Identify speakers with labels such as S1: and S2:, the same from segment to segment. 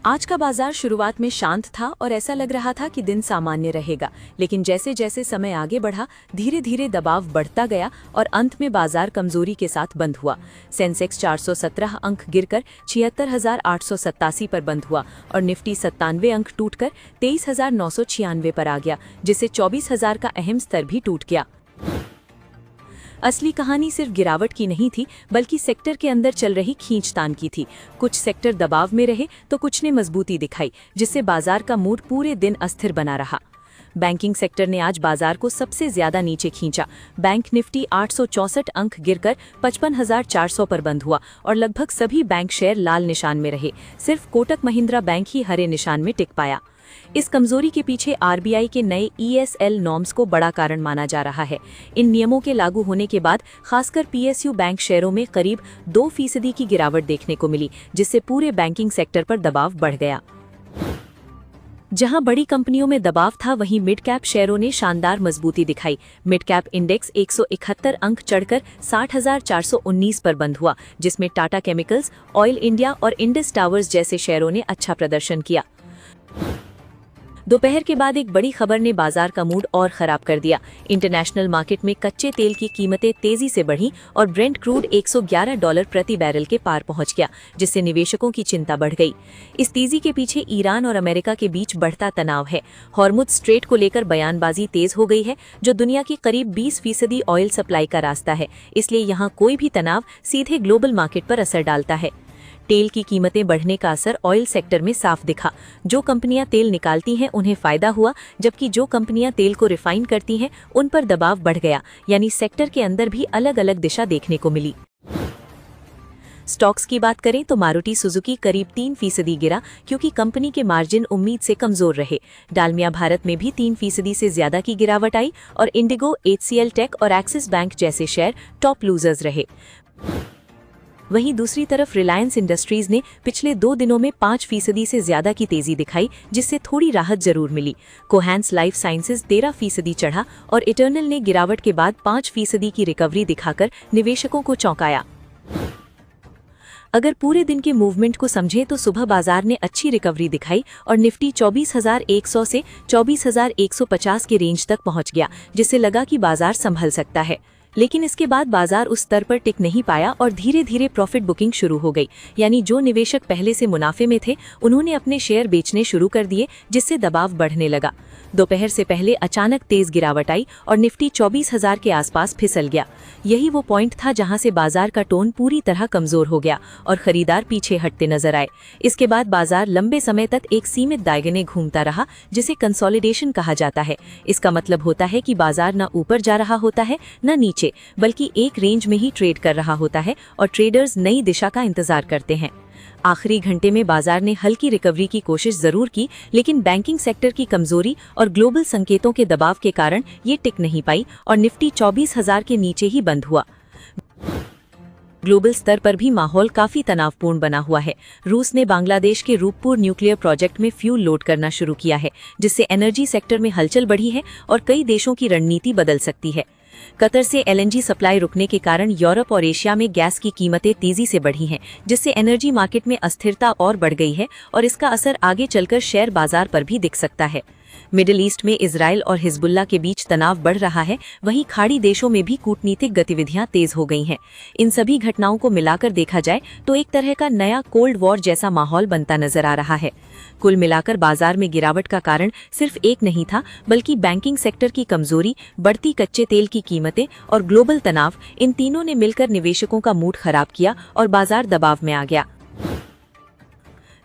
S1: आज का बाजार शुरुआत में शांत था और ऐसा लग रहा था कि दिन सामान्य रहेगा, लेकिन जैसे जैसे समय आगे बढ़ा धीरे धीरे दबाव बढ़ता गया और अंत में बाजार कमजोरी के साथ बंद हुआ। सेंसेक्स 417 अंक गिरकर 76,887 पर बंद हुआ और निफ्टी 97 अंक टूटकर 23,996 पर आ गया, जिससे 24,000 का अहम स्तर भी टूट गया। असली कहानी सिर्फ गिरावट की नहीं थी, बल्कि सेक्टर के अंदर चल रही खींचतान की थी। कुछ सेक्टर दबाव में रहे तो कुछ ने मजबूती दिखाई, जिससे बाजार का मूड पूरे दिन अस्थिर बना रहा। बैंकिंग सेक्टर ने आज बाजार को सबसे ज्यादा नीचे खींचा। बैंक निफ्टी 864 अंक गिरकर 55,400 पर बंद हुआ और लगभग सभी बैंक शेयर लाल निशान में रहे। सिर्फ कोटक महिंद्रा बैंक ही हरे निशान में टिक पाया। इस कमजोरी के पीछे आरबीआई के नए ESL नॉर्म्स को बड़ा कारण माना जा रहा है। इन नियमों के लागू होने के बाद खासकर PSU बैंक शेयरों में करीब 2% की गिरावट देखने को मिली, जिससे पूरे बैंकिंग सेक्टर पर दबाव बढ़ गया। जहां बड़ी कंपनियों में दबाव था, वहीं मिड कैप शेयरों ने शानदार मजबूती दिखाई। मिड कैप इंडेक्स 171 अंक चढ़कर 60,419 पर बंद हुआ, जिसमें टाटा केमिकल्स, ऑयल इंडिया और इंडस टावर्स जैसे शेयरों ने अच्छा प्रदर्शन किया। दोपहर के बाद एक बड़ी खबर ने बाजार का मूड और खराब कर दिया। इंटरनेशनल मार्केट में कच्चे तेल की कीमतें तेजी से बढ़ी और ब्रेंट क्रूड $111 प्रति बैरल के पार पहुंच गया, जिससे निवेशकों की चिंता बढ़ गई। इस तेजी के पीछे ईरान और अमेरिका के बीच बढ़ता तनाव है। हॉर्मुज स्ट्रेट को लेकर बयानबाजी तेज हो गई है, जो दुनिया की करीब 20% ऑयल सप्लाई का रास्ता है। इसलिए यहाँ कोई भी तनाव सीधे ग्लोबल मार्केट पर असर डालता है। तेल की कीमतें बढ़ने का असर ऑयल सेक्टर में साफ दिखा। जो कंपनियां तेल निकालती हैं उन्हें फायदा हुआ, जबकि जो कंपनियां तेल को रिफाइन करती हैं उन पर दबाव बढ़ गया। यानी सेक्टर के अंदर भी अलग अलग दिशा देखने को मिली। स्टॉक्स की बात करें तो मारुति सुजुकी करीब 3% गिरा, क्योंकि कंपनी के मार्जिन उम्मीद से कमजोर रहे। डालमिया भारत में भी 3% से ज्यादा की गिरावट आई और इंडिगो, HCL टेक और एक्सिस बैंक जैसे शेयर टॉप लूजर्स रहे। वहीं दूसरी तरफ रिलायंस इंडस्ट्रीज ने पिछले 2 दिनों में 5% से ज्यादा की तेजी दिखाई, जिससे थोड़ी राहत जरूर मिली। कोहेंस लाइफ साइंसेज 13% चढ़ा और इटर्नल ने गिरावट के बाद 5% की रिकवरी दिखाकर निवेशकों को चौंकाया। अगर पूरे दिन के मूवमेंट को समझें तो सुबह बाजार ने अच्छी रिकवरी दिखाई और निफ्टी 24,100 से 24,150 के रेंज तक पहुंच गया, जिससे लगा कि बाजार संभल सकता है। लेकिन इसके बाद बाजार उस स्तर पर टिक नहीं पाया और धीरे धीरे प्रॉफिट बुकिंग शुरू हो गई। यानी जो निवेशक पहले से मुनाफे में थे उन्होंने अपने शेयर बेचने शुरू कर दिए, जिससे दबाव बढ़ने लगा। दोपहर से पहले अचानक तेज गिरावट आई और निफ्टी 24,000 के आसपास फिसल गया। यही वो पॉइंट था जहां से बाजार का टोन पूरी तरह कमजोर हो गया और खरीदार पीछे हटते नजर आए। इसके बाद बाजार लंबे समय तक एक सीमित दायरे में घूमता रहा, जिसे कंसोलिडेशन कहा जाता है। इसका मतलब होता है कि बाजार न ऊपर जा रहा होता है न नीचे, बल्कि एक रेंज में ही ट्रेड कर रहा होता है और ट्रेडर्स नई दिशा का इंतजार करते हैं। आखिरी घंटे में बाजार ने हल्की रिकवरी की कोशिश जरूर की, लेकिन बैंकिंग सेक्टर की कमजोरी और ग्लोबल संकेतों के दबाव के कारण ये टिक नहीं पाई और निफ्टी 24,000 के नीचे ही बंद हुआ। ग्लोबल स्तर पर भी माहौल काफी तनावपूर्ण बना हुआ है। रूस ने बांग्लादेश के रूपपुर न्यूक्लियर प्रोजेक्ट में फ्यूल लोड करना शुरू किया है, जिससे एनर्जी सेक्टर में हलचल बढ़ी है और कई देशों की रणनीति बदल सकती है। कतर से LNG सप्लाई रुकने के कारण यूरोप और एशिया में गैस की कीमतें तेजी से बढ़ी हैं, जिससे एनर्जी मार्केट में अस्थिरता और बढ़ गई है और इसका असर आगे चलकर शेयर बाजार पर भी दिख सकता है। मिडिल ईस्ट में इजराइल और हिजबुल्लाह के बीच तनाव बढ़ रहा है, वहीं खाड़ी देशों में भी कूटनीतिक गतिविधियां तेज हो गई हैं। इन सभी घटनाओं को मिलाकर देखा जाए तो एक तरह का नया कोल्ड वॉर जैसा माहौल बनता नजर आ रहा है। कुल मिलाकर बाजार में गिरावट का कारण सिर्फ एक नहीं था, बल्कि बैंकिंग सेक्टर की कमजोरी, बढ़ती कच्चे तेल की कीमतें और ग्लोबल तनाव, इन तीनों ने मिलकर निवेशकों का मूड खराब किया और बाजार दबाव में आ गया।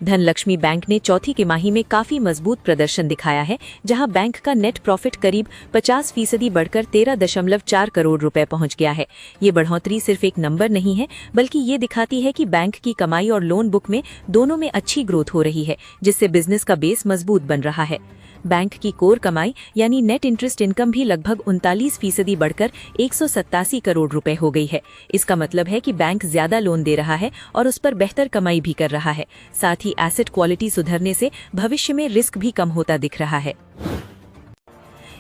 S1: धनलक्ष्मी बैंक ने चौथी तिमाही में काफी मजबूत प्रदर्शन दिखाया है, जहां बैंक का नेट प्रॉफिट करीब 50% बढ़कर 13.4 करोड़ रुपए पहुंच गया है। ये बढ़ोतरी सिर्फ एक नंबर नहीं है, बल्कि ये दिखाती है कि बैंक की कमाई और लोन बुक में दोनों में अच्छी ग्रोथ हो रही है, जिससे बिजनेस का बेस मजबूत बन रहा है। बैंक की कोर कमाई यानी नेट इंटरेस्ट इनकम भी लगभग 39% बढ़कर 187 करोड़ रुपए हो गई है। इसका मतलब है कि बैंक ज्यादा लोन दे रहा है और उस पर बेहतर कमाई भी कर रहा है। साथ ही एसेट क्वालिटी सुधरने से भविष्य में रिस्क भी कम होता दिख रहा है।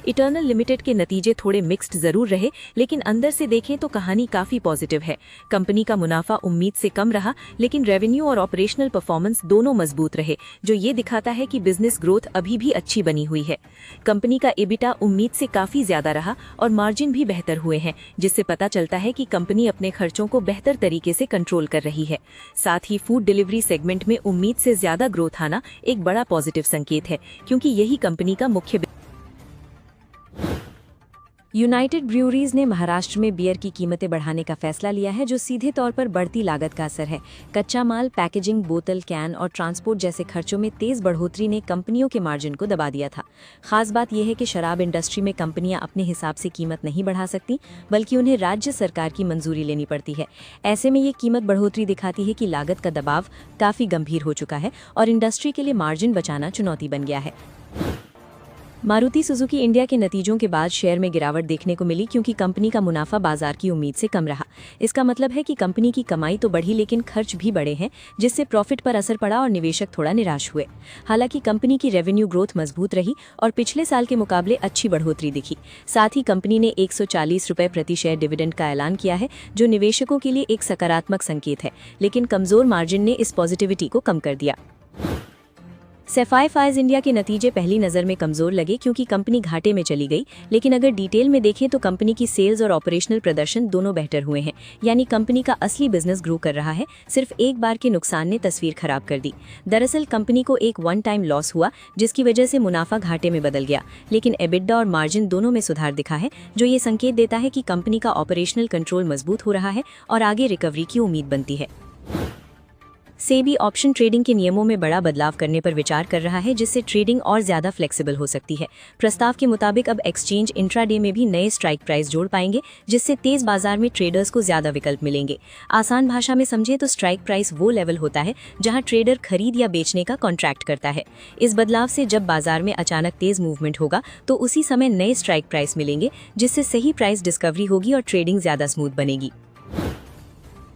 S1: इटर्नल लिमिटेड के नतीजे थोड़े मिक्स्ड जरूर रहे, लेकिन अंदर से देखें तो कहानी काफी पॉजिटिव है। कंपनी का मुनाफा उम्मीद से कम रहा, लेकिन रेवेन्यू और ऑपरेशनल परफॉर्मेंस दोनों मजबूत रहे, जो ये दिखाता है कि बिजनेस ग्रोथ अभी भी अच्छी बनी हुई है। कंपनी का एबिटा उम्मीद से काफी ज्यादा रहा और मार्जिन भी बेहतर हुए हैं, जिससे पता चलता है कि कंपनी अपने खर्चों को बेहतर तरीके से कंट्रोल कर रही है। साथ ही फूड डिलीवरी सेगमेंट में उम्मीद से ज्यादा ग्रोथ आना एक बड़ा पॉजिटिव संकेत है, क्योंकि यही कंपनी का मुख्य।
S2: यूनाइटेड ब्रूअरीज ने महाराष्ट्र में बियर की कीमतें बढ़ाने का फैसला लिया है, जो सीधे तौर पर बढ़ती लागत का असर है। कच्चा माल, पैकेजिंग, बोतल, कैन और ट्रांसपोर्ट जैसे खर्चों में तेज बढ़ोतरी ने कंपनियों के मार्जिन को दबा दिया था। खास बात यह है कि शराब इंडस्ट्री में कंपनियां अपने हिसाब से कीमत नहीं बढ़ा सकती, बल्कि उन्हें राज्य सरकार की मंजूरी लेनी पड़ती है। ऐसे में ये कीमत बढ़ोतरी दिखाती है कि लागत का दबाव काफी गंभीर हो चुका है और इंडस्ट्री के लिए मार्जिन बचाना चुनौती बन गया है। मारुति सुजुकी इंडिया के नतीजों के बाद शेयर में गिरावट देखने को मिली, क्योंकि कंपनी का मुनाफा बाजार की उम्मीद से कम रहा। इसका मतलब है कि कंपनी की कमाई तो बढ़ी, लेकिन खर्च भी बढ़े हैं, जिससे प्रॉफिट पर असर पड़ा और निवेशक थोड़ा निराश हुए। हालांकि कंपनी की रेवेन्यू ग्रोथ मजबूत रही और पिछले साल के मुकाबले अच्छी बढ़ोतरी दिखी। साथ ही कंपनी ने 140 रुपये प्रति शेयर डिविडेंड का ऐलान किया है, जो निवेशकों के लिए एक सकारात्मक संकेत है, लेकिन कमजोर मार्जिन ने इस पॉजिटिविटी को कम कर दिया। सैफाई फाइज इंडिया के नतीजे पहली नज़र में कमजोर लगे, क्योंकि कंपनी घाटे में चली गई, लेकिन अगर डिटेल में देखें तो कंपनी की सेल्स और ऑपरेशनल प्रदर्शन दोनों बेहतर हुए हैं। यानी कंपनी का असली बिजनेस ग्रो कर रहा है, सिर्फ एक बार के नुकसान ने तस्वीर खराब कर दी। दरअसल कंपनी को एक वन टाइम लॉस हुआ, जिसकी वजह से मुनाफा घाटे में बदल गया, लेकिन एबिटा और मार्जिन दोनों में सुधार दिखा है, जो ये संकेत देता है कि कंपनी का ऑपरेशनल कंट्रोल मजबूत हो रहा है और आगे रिकवरी की उम्मीद बनती है। सेबी ऑप्शन ट्रेडिंग के नियमों में बड़ा बदलाव करने पर विचार कर रहा है, जिससे ट्रेडिंग और ज्यादा फ्लेक्सिबल हो सकती है। प्रस्ताव के मुताबिक अब एक्सचेंज इंट्राडे में भी नए स्ट्राइक प्राइस जोड़ पाएंगे, जिससे तेज बाजार में ट्रेडर्स को ज्यादा विकल्प मिलेंगे। आसान भाषा में समझे तो स्ट्राइक प्राइस वो लेवल होता है जहां ट्रेडर खरीद या बेचने का कॉन्ट्रैक्ट करता है। इस बदलाव से जब बाजार में अचानक तेज मूवमेंट होगा तो उसी समय नए स्ट्राइक प्राइस मिलेंगे, जिससे सही प्राइस डिस्कवरी होगी और ट्रेडिंग ज्यादा स्मूथ बनेगी।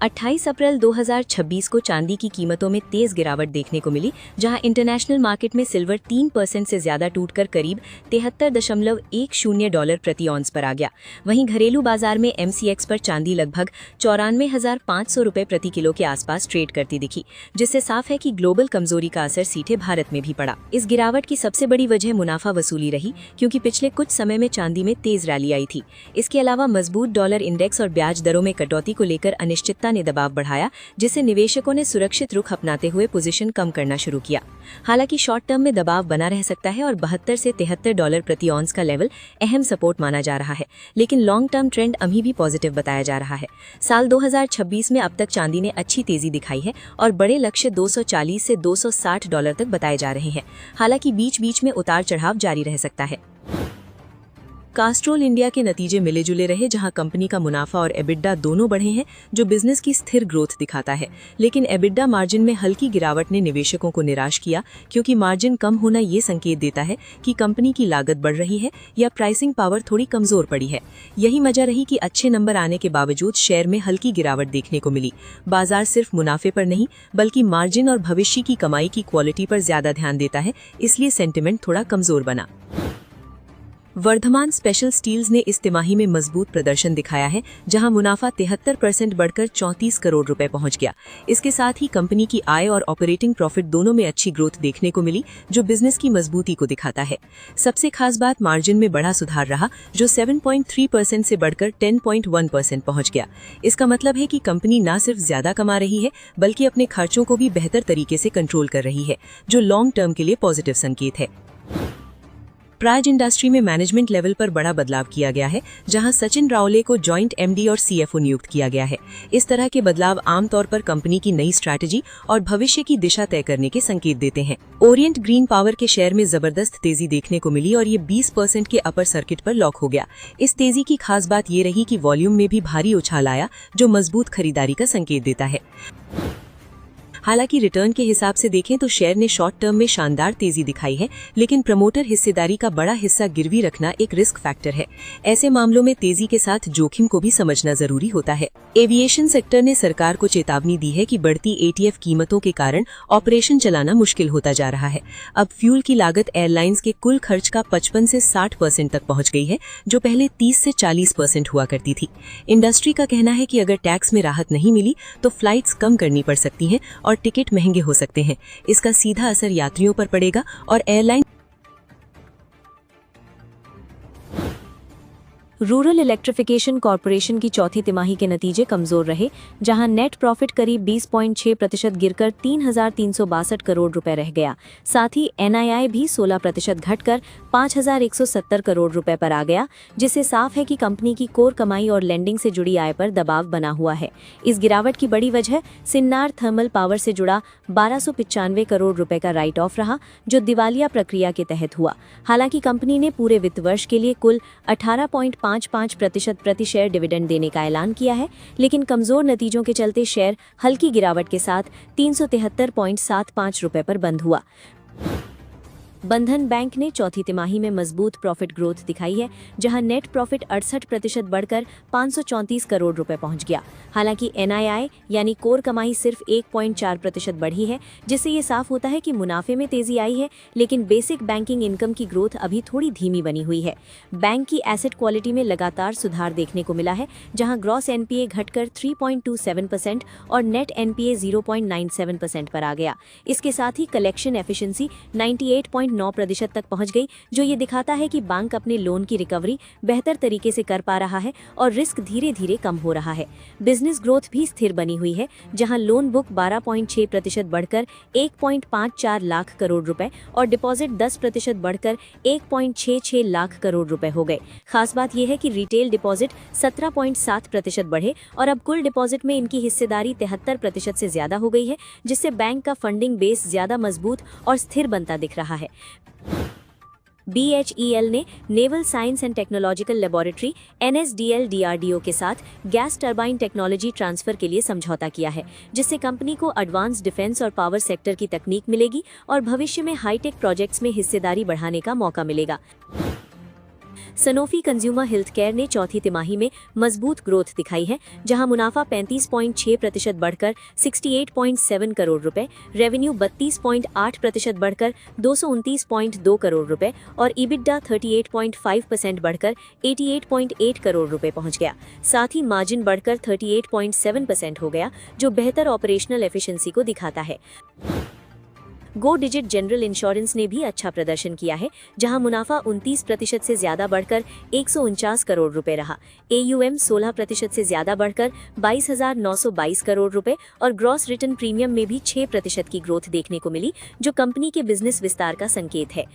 S2: 28 अप्रैल 2026 को चांदी की कीमतों में तेज गिरावट देखने को मिली, जहां इंटरनेशनल मार्केट में सिल्वर 3% से ज्यादा टूटकर करीब $73.10 प्रति ऑन्स पर आ गया। वहीं घरेलू बाजार में MCX पर चांदी लगभग 94,500 रुपये प्रति किलो के आसपास ट्रेड करती दिखी, जिससे साफ है कि ग्लोबल कमजोरी का असर सीधे भारत में भी पड़ा। इस गिरावट की सबसे बड़ी वजह मुनाफा वसूली रही, क्योंकि पिछले कुछ समय में चांदी में तेज रैली आई थी। इसके अलावा मजबूत डॉलर इंडेक्स और ब्याज दरों में कटौती को लेकर अनिश्चितता ने दबाव बढ़ाया, जिससे निवेशकों ने सुरक्षित रुख अपनाते हुए पोजीशन कम करना शुरू किया। हालांकि शॉर्ट टर्म में दबाव बना रह सकता है और $72 से $73 प्रति ऑन्स का लेवल अहम सपोर्ट माना जा रहा है, लेकिन लॉन्ग टर्म ट्रेंड अभी भी पॉजिटिव बताया जा रहा है। साल 2026 में अब तक चांदी ने अच्छी तेजी दिखाई है और बड़े लक्ष्य $240 से $260 तक बताए जा रहे हैं। हालांकि बीच बीच में उतार चढ़ाव जारी रह सकता है। कास्ट्रोल इंडिया के नतीजे मिले जुले रहे, जहां कंपनी का मुनाफा और एबिटा दोनों बढ़े हैं, जो बिजनेस की स्थिर ग्रोथ दिखाता है। लेकिन एबिटा मार्जिन में हल्की गिरावट ने निवेशकों को निराश किया, क्योंकि मार्जिन कम होना ये संकेत देता है कि कंपनी की लागत बढ़ रही है या प्राइसिंग पावर थोड़ी कमजोर पड़ी है। यही वजह रही कि अच्छे नंबर आने के बावजूद शेयर में हल्की गिरावट देखने को मिली। बाजार सिर्फ मुनाफे पर नहीं, बल्कि मार्जिन और भविष्य की कमाई की क्वालिटी पर ज्यादा ध्यान देता है, इसलिए सेंटिमेंट थोड़ा कमजोर बना। वर्धमान स्पेशल स्टील्स ने इस तिमाही में मजबूत प्रदर्शन दिखाया है, जहां मुनाफा 73% बढ़कर 34 करोड़ रुपए पहुंच गया। इसके साथ ही कंपनी की आय और ऑपरेटिंग प्रॉफिट दोनों में अच्छी ग्रोथ देखने को मिली, जो बिजनेस की मजबूती को दिखाता है। सबसे खास बात मार्जिन में बड़ा सुधार रहा, जो 7.3% से बढ़कर 10.1% पहुंच गया। इसका मतलब है कि कंपनी न सिर्फ ज्यादा कमा रही है, बल्कि अपने खर्चों को भी बेहतर तरीके से कंट्रोल कर रही है, जो लॉन्ग टर्म के लिए पॉजिटिव संकेत है। प्राइज इंडस्ट्री में मैनेजमेंट लेवल पर बड़ा बदलाव किया गया है, जहां सचिन रावले को जॉइंट MD और CFO नियुक्त किया गया है। इस तरह के बदलाव आमतौर पर कंपनी की नई स्ट्रैटेजी और भविष्य की दिशा तय करने के संकेत देते हैं। ओरिएंट ग्रीन पावर के शेयर में जबरदस्त तेजी देखने को मिली और ये 20% के अपर सर्किट पर लॉक हो गया। इस तेजी की खास बात ये रही कि वॉल्यूम में भी भारी उछाल आया, जो मजबूत खरीदारी का संकेत देता है।
S1: हालांकि रिटर्न के हिसाब से देखें तो शेयर ने शॉर्ट टर्म में शानदार तेजी दिखाई है, लेकिन प्रमोटर हिस्सेदारी का बड़ा हिस्सा गिरवी रखना एक रिस्क फैक्टर है। ऐसे मामलों में तेजी के साथ जोखिम को भी समझना जरूरी होता है। एविएशन सेक्टर ने सरकार को चेतावनी दी है कि बढ़ती एटीएफ कीमतों के कारण ऑपरेशन चलाना मुश्किल होता जा रहा है। अब फ्यूल की लागत एयरलाइंस के कुल खर्च का 55 से 60% तक पहुंच गई है, जो पहले 30 से 40% हुआ करती थी। इंडस्ट्री का कहना है कि अगर टैक्स में राहत नहीं मिली तो फ्लाइट्स कम करनी पड़ सकती हैं और टिकट महंगे हो सकते हैं। इसका सीधा असर यात्रियों पर पड़ेगा और एयरलाइन।
S3: रूरल इलेक्ट्रिफिकेशन कॉरपोरेशन की चौथी तिमाही के नतीजे कमजोर रहे, जहां नेट प्रॉफिट करीब 20.6% गिरकर 3,362 करोड़ रुपए रह गया। साथ ही एनआईआई भी 16% घटकर 5,170 करोड़ रुपए पर आ गया, जिससे साफ है कि कंपनी की कोर कमाई और लेंडिंग से जुड़ी आय पर दबाव बना हुआ है। इस गिरावट की बड़ी वजह सिन्नार थर्मल पावर से जुड़ा 1295 करोड़ रुपए का राइट ऑफ रहा, जो दिवालिया प्रक्रिया के तहत हुआ। हालांकि कंपनी ने पूरे वित्त वर्ष के लिए कुल 18.55% प्रति शेयर डिविडेंड देने का ऐलान किया है, लेकिन कमजोर नतीजों के चलते शेयर हल्की गिरावट के साथ 373.75 रुपए पर बंद हुआ। बंधन बैंक ने चौथी तिमाही में मजबूत प्रॉफिट ग्रोथ दिखाई है, जहां नेट प्रॉफिट 68% बढ़कर 534 करोड़ रुपए पहुंच गया। हालांकि एनआईआई यानी कोर कमाई सिर्फ 1.4% बढ़ी है, जिससे ये साफ होता है कि मुनाफे में तेजी आई है, लेकिन बेसिक बैंकिंग इनकम की ग्रोथ अभी थोड़ी धीमी बनी हुई है। बैंक की एसेट क्वालिटी में लगातार सुधार देखने को मिला है, जहां ग्रॉस एनपीए घटकर 3.27% और नेट एनपीए 0.97% पर आ गया। इसके साथ ही कलेक्शन एफिशिएंसी 98.9% तक पहुंच गई, जो ये दिखाता है कि बैंक अपने लोन की रिकवरी बेहतर तरीके से कर पा रहा है और रिस्क धीरे धीरे कम हो रहा है। बिजनेस ग्रोथ भी स्थिर बनी हुई है, जहां लोन बुक 12.6% बढ़कर 1.54 लाख करोड़ रुपए और डिपॉजिट 10% बढ़कर 1.66 लाख करोड़ रुपए हो गए। खास बात यह है कि रिटेल डिपॉजिट 17.7% बढ़े और अब कुल डिपॉजिट में इनकी हिस्सेदारी 73% से ज्यादा हो गई है, जिससे बैंक का फंडिंग बेस ज्यादा मजबूत और स्थिर बनता दिख रहा है। BHEL ने naval science and technological laboratory NSDL DRDO के साथ गैस टरबाइन टेक्नोलॉजी ट्रांसफर के लिए समझौता किया है, जिससे कंपनी को एडवांस डिफेंस और पावर सेक्टर की तकनीक मिलेगी और भविष्य में हाईटेक प्रोजेक्ट्स में हिस्सेदारी बढ़ाने का मौका मिलेगा। सनोफी कंज्यूमर हेल्थ केयर ने चौथी तिमाही में मजबूत ग्रोथ दिखाई है, जहां मुनाफा 35.6% बढ़कर 68.7 करोड़ रुपए, रेवेन्यू 32.8% बढ़कर 229.2 करोड़ रुपए और EBITDA 38.5% बढ़कर 88.8 करोड़ रुपए पहुंच गया। साथ ही मार्जिन बढ़कर 38.7% हो गया, जो बेहतर ऑपरेशनल एफिशिएंसी को दिखाता है। गो डिजिट जनरल इंश्योरेंस ने भी अच्छा प्रदर्शन किया है, जहां मुनाफा 29% से ज्यादा बढ़कर 149 करोड़ रुपए रहा। AUM 16% से ज्यादा बढ़कर 22,922 करोड़ रुपए और ग्रॉस रिटर्न प्रीमियम में भी 6% की ग्रोथ देखने को मिली, जो कंपनी के बिजनेस विस्तार का संकेत है।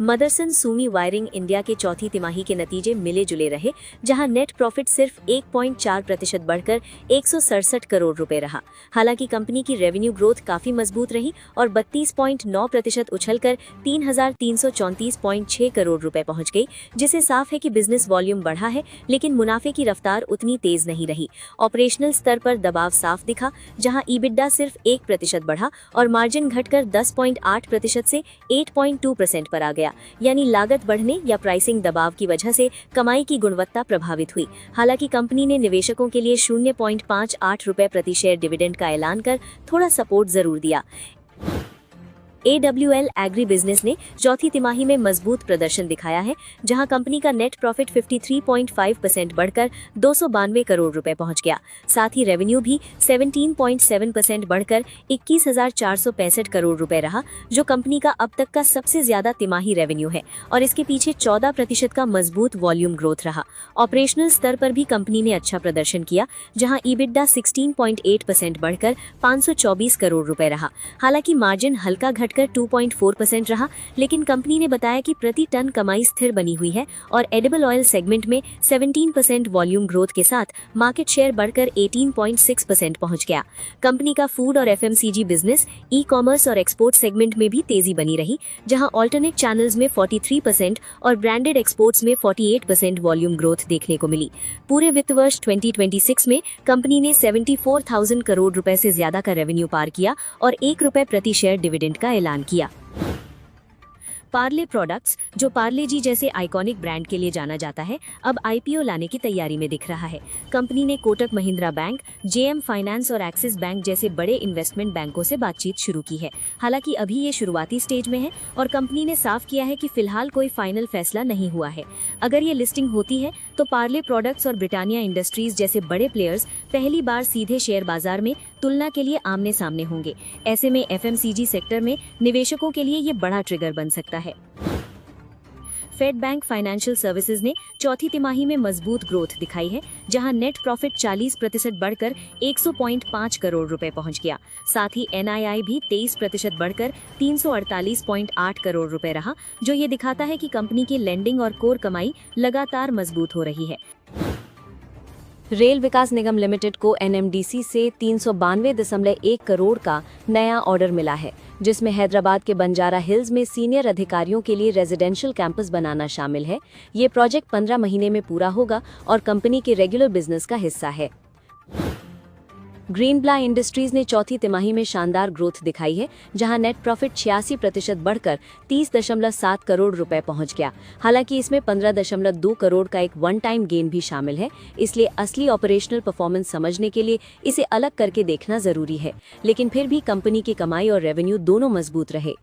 S3: मदरसन सुमी वायरिंग इंडिया के चौथी तिमाही के नतीजे मिले जुले रहे, जहां नेट प्रॉफिट सिर्फ 1.4% बढ़कर 167 करोड़ रुपए रहा। हालांकि कंपनी की रेवेन्यू ग्रोथ काफी मजबूत रही और 32.9% उछलकर 3,334.6 करोड़ रुपए पहुंच गई, जिससे साफ है कि बिजनेस वॉल्यूम बढ़ा है, लेकिन मुनाफे की रफ्तार उतनी तेज नहीं रही। ऑपरेशनल स्तर पर दबाव साफ दिखा, जहां EBITDA सिर्फ 1% बढ़ा और मार्जिन घटकर 10.8% से 8.2% पर आ गया। यानी लागत बढ़ने या प्राइसिंग दबाव की वजह से कमाई की गुणवत्ता प्रभावित हुई। हालांकि कंपनी ने निवेशकों के लिए 0.58 रुपए प्रति शेयर डिविडेंड का ऐलान कर थोड़ा सपोर्ट जरूर दिया। AWL एग्री बिजनेस ने चौथी तिमाही में मजबूत प्रदर्शन दिखाया है, जहां कंपनी का नेट प्रॉफिट 53.5% बढ़कर 292 करोड़ रुपए पहुंच गया। साथ ही रेवेन्यू भी 17.7% बढ़कर 21,465 करोड़ रुपए रहा, जो कंपनी का अब तक का सबसे ज्यादा तिमाही रेवेन्यू है और इसके पीछे 14% का मजबूत वॉल्यूम ग्रोथ रहा। ऑपरेशनल स्तर पर भी कंपनी ने अच्छा प्रदर्शन किया, जहां EBITDA 16.8% बढ़कर 524 करोड़ रुपए रहा। हालांकि मार्जिन हल्का घट घटकर 2.4% रहा, लेकिन कंपनी ने बताया कि प्रति टन कमाई स्थिर बनी हुई है और एडिबल ऑयल सेगमेंट में 17% वॉल्यूम ग्रोथ के साथ मार्केट शेयर बढ़कर 18.6% पहुंच गया। कंपनी का फूड और एफएमसीजी बिजनेस, ई कॉमर्स और एक्सपोर्ट सेगमेंट में भी तेजी बनी रही, जहां ऑल्टरनेट चैनल्स में 43% और ब्रांडेड एक्सपोर्ट्स में 48% वॉल्यूम ग्रोथ देखने को मिली। पूरे वित्त वर्ष 2026 में कंपनी ने 74,000 करोड़ रुपए से ज्यादा का रेवेन्यू पार किया और ₹1 प्रति शेयर डिविडेंड का ऐलान किया। पार्ले प्रोडक्ट्स, जो पार्ले जी जैसे आइकॉनिक ब्रांड के लिए जाना जाता है, अब आईपीओ लाने की तैयारी में दिख रहा है। कंपनी ने Kotak Mahindra bank, JM finance और एक्सिस बैंक जैसे बड़े इन्वेस्टमेंट बैंकों से बातचीत शुरू की है। हालांकि अभी ये शुरुआती स्टेज में है और कंपनी ने साफ किया है कि फिलहाल कोई फाइनल फैसला नहीं हुआ है। अगर ये लिस्टिंग होती है तो पार्ले प्रोडक्ट्स और ब्रिटानिया इंडस्ट्रीज जैसे बड़े प्लेयर्स पहली बार सीधे शेयर बाजार में तुलना के लिए आमने सामने होंगे। ऐसे में एफएमसीजी सेक्टर में निवेशकों के लिए ये बड़ा ट्रिगर बन सकता है। फेड बैंक फाइनेंशियल सर्विसेज ने चौथी तिमाही में मजबूत ग्रोथ दिखाई है, जहां नेट प्रॉफिट 40% बढ़कर 100.5 करोड़ रुपए पहुंच गया। साथ ही एनआईआई भी 23% बढ़कर 348.8 करोड़ रुपए रहा, जो ये दिखाता है कि कंपनी की लेंडिंग और कोर कमाई लगातार मजबूत हो रही है। रेल विकास निगम लिमिटेड को एनएमडीसी से 392.1 करोड़ का नया ऑर्डर मिला है, जिसमें हैदराबाद के बंजारा हिल्स में सीनियर अधिकारियों के लिए रेजिडेंशियल कैंपस बनाना शामिल है। ये प्रोजेक्ट 15 महीने में पूरा होगा और कंपनी के रेगुलर बिजनेस का हिस्सा है। ग्रीनब्ला इंडस्ट्रीज ने चौथी तिमाही में शानदार ग्रोथ दिखाई है, जहां नेट प्रॉफिट 86% बढ़कर 30.7 करोड़ रुपए पहुंच गया। हालांकि इसमें 15.2 करोड़ का एक वन टाइम गेन भी शामिल है, इसलिए असली ऑपरेशनल परफॉर्मेंस समझने के लिए इसे अलग करके देखना जरूरी है। लेकिन फिर भी कंपनी की कमाई और रेवेन्यू दोनों मजबूत रहे।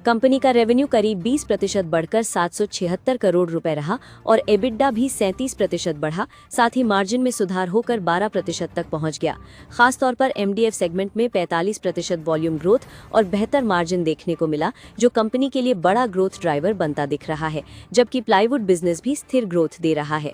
S3: कंपनी का रेवेन्यू करीब 20% बढ़कर 776 करोड़ रुपए रहा और एबिडा भी 37% बढ़ा। साथ ही मार्जिन में सुधार होकर 12% तक पहुंच गया। खासतौर पर एमडीएफ सेगमेंट में 45% वॉल्यूम ग्रोथ और बेहतर मार्जिन देखने को मिला, जो कंपनी के लिए बड़ा ग्रोथ ड्राइवर बनता दिख रहा है, जबकि प्लाईवुड बिजनेस भी स्थिर ग्रोथ दे रहा है।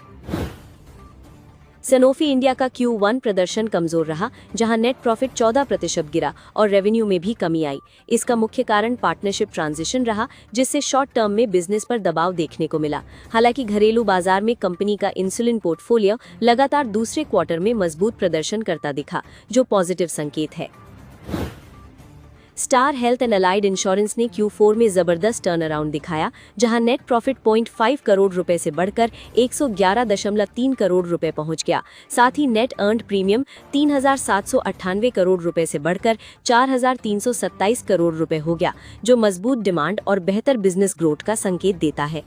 S3: सनोफी इंडिया का Q1 प्रदर्शन कमजोर रहा, जहां नेट प्रॉफिट 14% गिरा और रेवेन्यू में भी कमी आई। इसका मुख्य कारण पार्टनरशिप ट्रांजिशन रहा, जिससे शॉर्ट टर्म में बिजनेस पर दबाव देखने को मिला। हालांकि घरेलू बाजार में कंपनी का इंसुलिन पोर्टफोलियो लगातार दूसरे क्वार्टर में मजबूत प्रदर्शन करता दिखा, जो पॉजिटिव संकेत है। Star health and allied insurance ने Q4 में जबरदस्त टर्न अराउंड दिखाया, जहां नेट प्रॉफिट 0.5 करोड़ रुपए से बढ़कर 111.3 करोड़ रुपए पहुंच गया। साथ ही नेट अर्न्ड प्रीमियम 3,798 करोड़ रुपए से बढ़कर 4,327 करोड़ रुपए हो गया, जो मजबूत डिमांड और बेहतर बिजनेस ग्रोथ का संकेत देता है।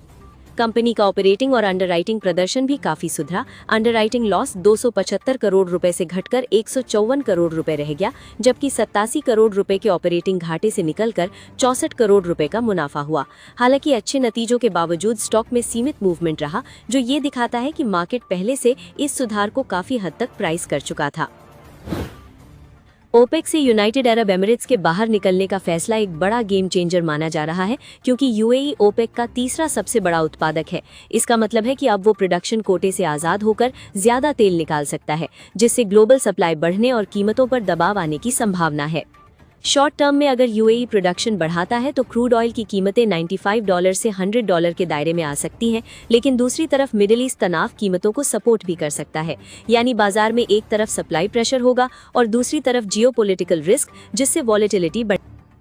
S3: कंपनी का ऑपरेटिंग और अंडरराइटिंग प्रदर्शन भी काफी सुधरा। अंडरराइटिंग लॉस 275 करोड़ रुपए से घटकर 154 करोड़ रुपए रह गया, जबकि 87 करोड़ रुपए के ऑपरेटिंग घाटे से निकलकर 64 करोड़ रुपए का मुनाफा हुआ। हालांकि अच्छे नतीजों के बावजूद स्टॉक में सीमित मूवमेंट रहा, जो ये दिखाता है कि मार्केट पहले से इस सुधार को काफी हद तक प्राइस कर चुका था। ओपेक से यूनाइटेड अरब एमिरेट्स के बाहर निकलने का फैसला एक बड़ा गेम चेंजर माना जा रहा है, क्योंकि यूएई ओपेक का तीसरा सबसे बड़ा उत्पादक है। इसका मतलब है कि अब वो प्रोडक्शन कोटे से आज़ाद होकर ज्यादा तेल निकाल सकता है, जिससे ग्लोबल सप्लाई बढ़ने और कीमतों पर दबाव आने की संभावना है। शॉर्ट टर्म में अगर यूएई प्रोडक्शन बढ़ाता है तो क्रूड ऑयल की कीमतें $95 से $100 के दायरे में आ सकती हैं, लेकिन दूसरी तरफ मिडिल ईस्ट तनाव कीमतों को सपोर्ट भी कर सकता है। यानी बाजार में एक तरफ सप्लाई प्रेशर होगा और दूसरी तरफ जियोपॉलिटिकल रिस्क, जिससे वॉलेटिलिटी बढ़